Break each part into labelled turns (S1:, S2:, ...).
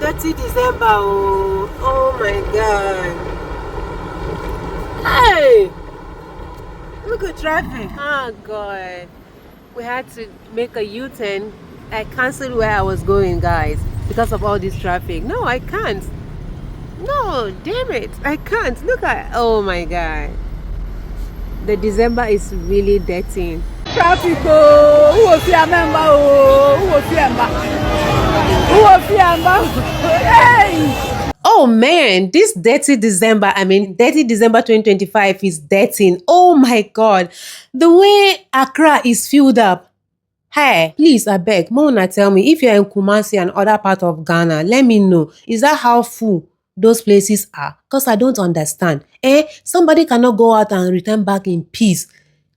S1: 30 December. Oh my God. Hey! Look at traffic. Oh God. We had to make a U-turn. I canceled where I was going, guys, because of all this traffic. No, I can't. No, damn it. I can't. Look at, oh my God. The December is really dirty.
S2: Traffic, who was your member? Who was your member? Hey!
S1: Oh man, this dirty December, dirty December 2025 is dirty. Oh my God. The way Accra is filled up. Hey, please, I beg, Mona, tell me, if you're in Kumasi and other part of Ghana, let me know. Is that how full those places are? Because I don't understand. Somebody cannot go out and return back in peace.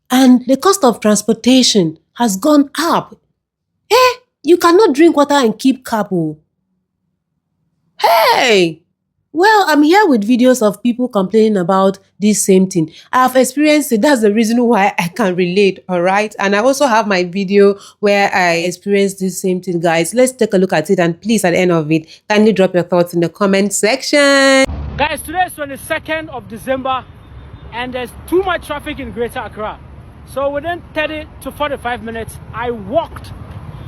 S1: And the cost of transportation has gone up. You cannot drink water and keep cup. Hey! Well, I'm here with videos of people complaining about this same thing. I've experienced it. That's the reason why I can relate, all right? And I also have my video where I experienced this same thing, guys. Let's take a look at it, and please, at the end of it, kindly drop your thoughts in the comment section.
S3: Guys, today is 22nd of December, and there's too much traffic in Greater Accra. So within 30 to 45 minutes, I walked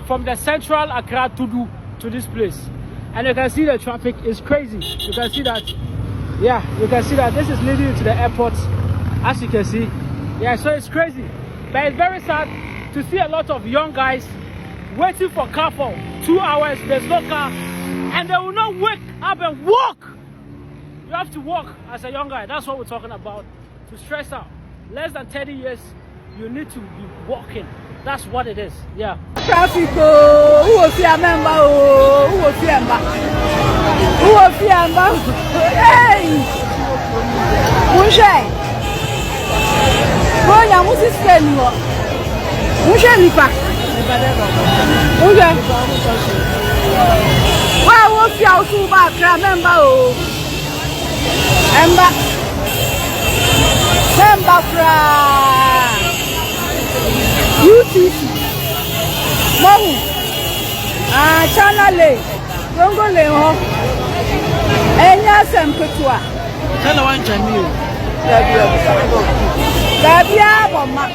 S3: from the central Accra to this place. And you can see the traffic is crazy. You can see that, yeah, you can see that this is leading to the airport, as you can see. Yeah, so it's crazy. But it's very sad to see a lot of young guys waiting for car for 2 hours. There's no car, and they will not wake up and walk. You have to walk as a young guy. That's what we're talking about. To stress out. Less than 30 years, you need to be walking. That's what it is. Yeah.
S2: Traffic, who was your member? Who was your member? Who was your member? Hey! Mushe! Boya, Musi Spenu. Mushe Nipa. Mushe. Why was your super member? Member. UTC Mahu Channel Gongo Leho Enya Sempetua
S3: Tell one Jamil.
S2: Gabia Boma.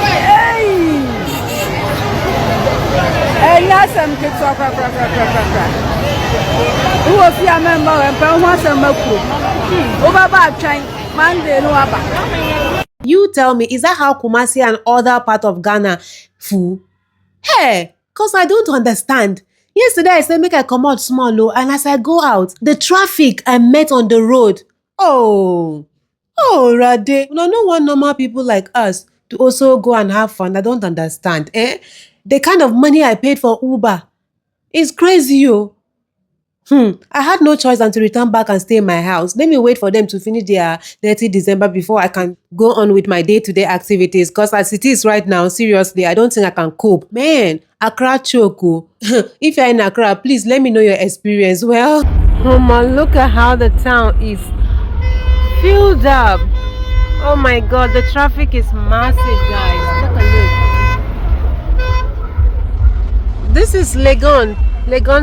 S2: Hey Enya Sempetua Who was your member and Pama Semaku Over back train Monday no Abba.
S1: You tell me, is that how Kumasi and other part of Ghana full? Hey, cause I don't understand. Yesterday I said make I come out small low, and as I go out, the traffic I met on the road. Oh, Rade. No one normal people like us to also go and have fun. I don't understand. The kind of money I paid for Uber is crazy, yo. I had no choice than to return back and stay in my house. Let me wait for them to finish their 30 December before I can go on with my day-to-day activities. Because as it is right now, seriously, I don't think I can cope. Man, Accra choco. If you're in Accra, please let me know your experience. Well, look at how the town is filled up. Oh my God, the traffic is massive, guys. Look at this. This is Legon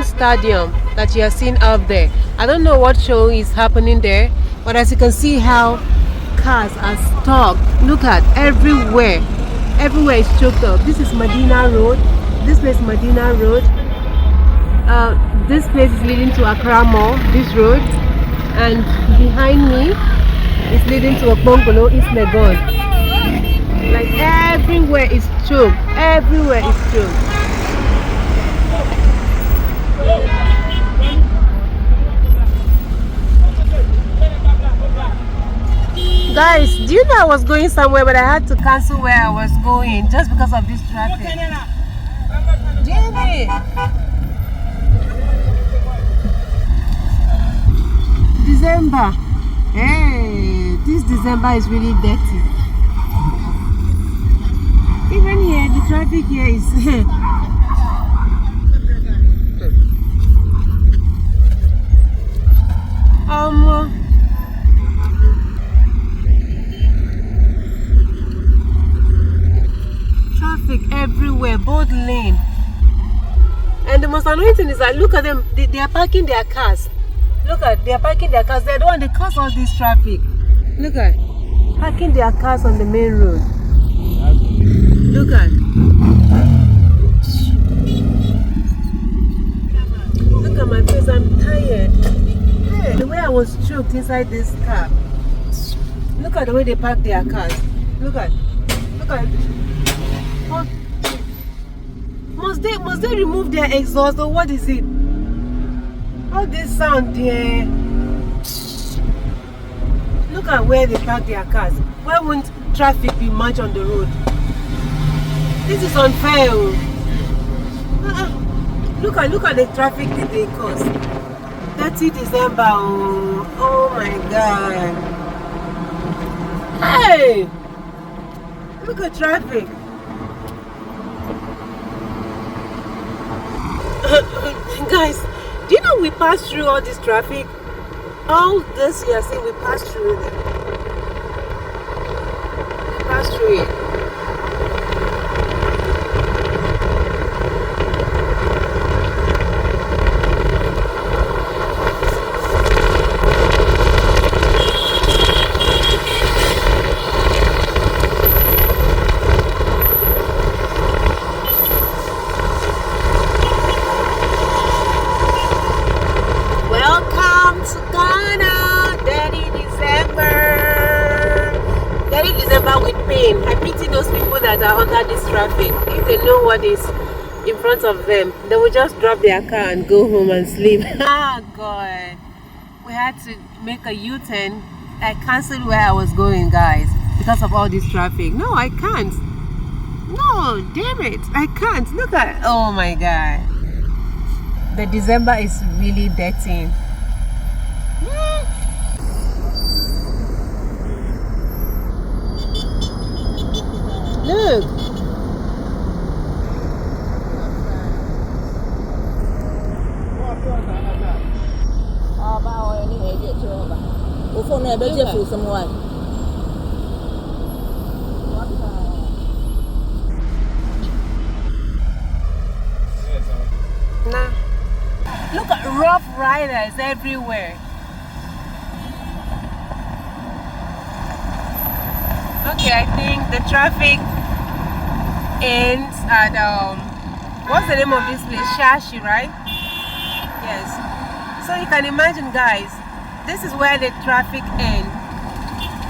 S1: Stadium that you are seeing up there. I don't know what show is happening there, but as you can see how cars are stopped. Look at everywhere is choked up. This is Medina Road. This place is Medina Road. This place is leading to Accra Mall, this road, and behind me is leading to Okpongolo, East Legon. Like everywhere is choked. Everywhere is choked. Guys, do you know I was going somewhere, but I had to cancel where I was going just because of this traffic? Jimmy! December. Hey, this December is really dirty. Even here, the traffic here is... traffic everywhere, both lanes. And the most most annoying thing is that look at them, they are parking their cars. Look at, they are parking their cars. They're the one that cause all this traffic. Look at, parking their cars on the main road. Look at. Look at my face, I'm tired. Hey, the way I was choked inside this car. Look at the way they park their cars. Look at. Must they remove their exhaust or what is it? All this sound there. Look at where they park their cars. Why won't traffic be much on the road? This is unfair. Look at the traffic that they cause. 30 December. Oh my God. Hey! Look at traffic. Guys, do you know we passed through all this traffic? All this year, see, we passed through it. We passed through it. I pity those people that are under this traffic. If they know what is in front of them, they will just drop their car and go home and sleep. Ah, God. We had to make a U-turn. I cancelled where I was going, guys, because of all this traffic. No, I can't. No, damn it. I can't. Look at, oh my God. The December is really dirty. Look. Nah. Look at rough riders everywhere. Okay, I think the traffic ends at what's the name of this place? Shashi, right? Yes. So you can imagine, guys, this is where the traffic ends.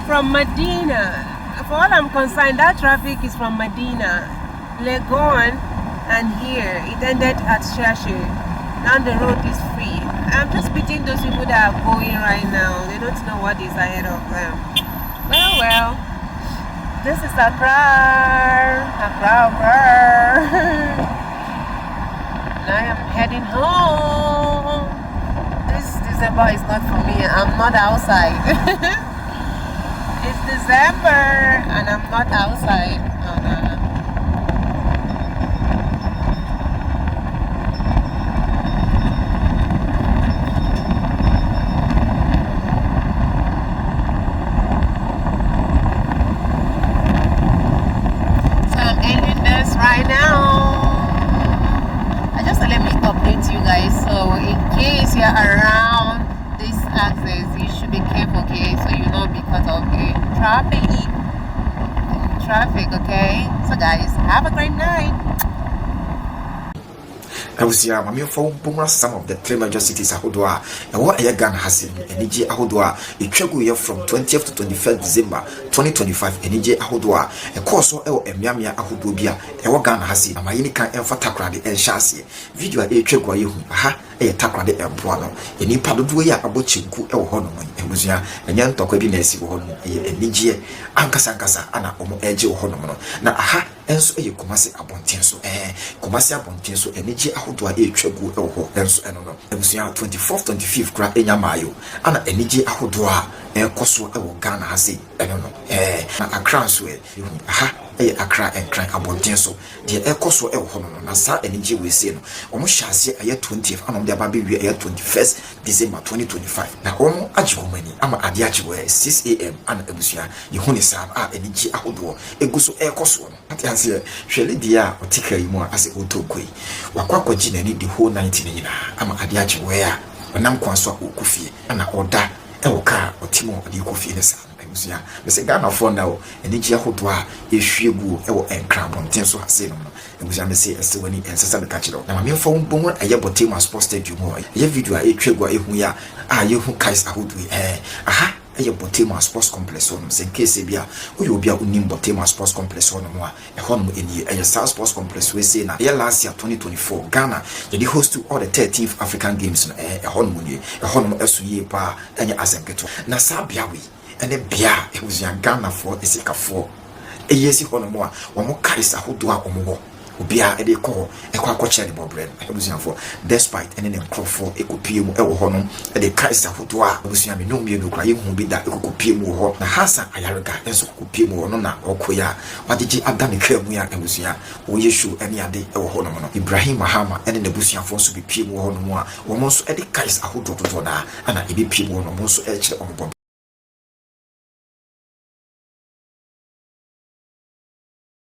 S1: From Medina. For all I'm concerned, that traffic is from Medina, Legon, and here. It ended at Shashi. Now the road is free. I'm just pitying those people that are going right now. They don't know what is ahead of them. Well. This is Accra. Now I am heading home. This December is not for me. I'm not outside. It's December and I'm not outside. Oh, no. Right now, let me update you guys. So in case you're around this access, you should be careful, okay? So you not be caught up in traffic, okay? So guys, have a great night.
S4: I was here, my phone, some of the three major cities Ahodoa, and what a gun has in Energy Ahodoa, a travel from 20th to 21st December 2025, Energy Ahodoa, a course or Miamia Ahudobia, a wagan has in Amayinika and Fatakradi and Shasi, video a travel, aha, a takrade and Puano, a new Paduya about Chinku or Honor, and Musia, and Yan Tokabinesi or Energy, Ankasankasa, Anna Omo Edge or Honor. Now, aha, and so you Kumasi Abontinso, Kumasi Abontinso, Energy Ahodoa, a travel, and so and 24th, 25th, Gra Enyamayo, Anna Energy Ahodoa, and Koso Ghana has it, I don't know, a crown sweat, aha. Accra and Cran abonten so de ekoso e ho no na sa enije we say no omo hyase aye 20th anom de aba be wi aye 21st December 2025 na omo agihomani ama ade agihwe 6 am ana ebusua ye hu ni sa enije ahodo eguso ekoso no ati ase hwele dia otika yi mu ase otokoi wakwakwaji na ni the whole 19 nyina ama ade agihwe a onam kwanso okufie ana oda e wo ka otimo ade okufie ne sa ebusia me se Ghana for now enije ahodo a ehwiegu e wo enkra bonten so ase no ebusia me se ese wani ensesa be ka kiro na me mfa won aye botema sports stadium ho ye video a etwegu a ehu ya a ye hu kais ahodo aha aye botema sports complex on se case bia oyo obi a unim botema sports complex on mo a e ho no eni aye South sports complex we say na last year 2024 Ghana they host to all the 13th African games e ho no ni e ho no esu ye pa anya asemketo na sa bia we ene bia e was yan Ghana for esika for yesi ho no mo a wo mo kais ahodo a omo obia e de ko e kwa kwache de bobrem ebusian for despite ene ne crofo ekopie mu e wo ho no e de kaisa foto a ebusian me no mie no kra ye hu bi da ekopie mu ho na hasa ayarega enso kopie mu ho no na okoya wadiji ada ne kra mu ya ebusian wo yeshu ene ade e wo ho no no Ibrahim Mahama ene ne busian fo so bi pie mu ho no mu a wo mo so e de kaisa ahodo toto na ana e bi pie mu ho no mo so e kire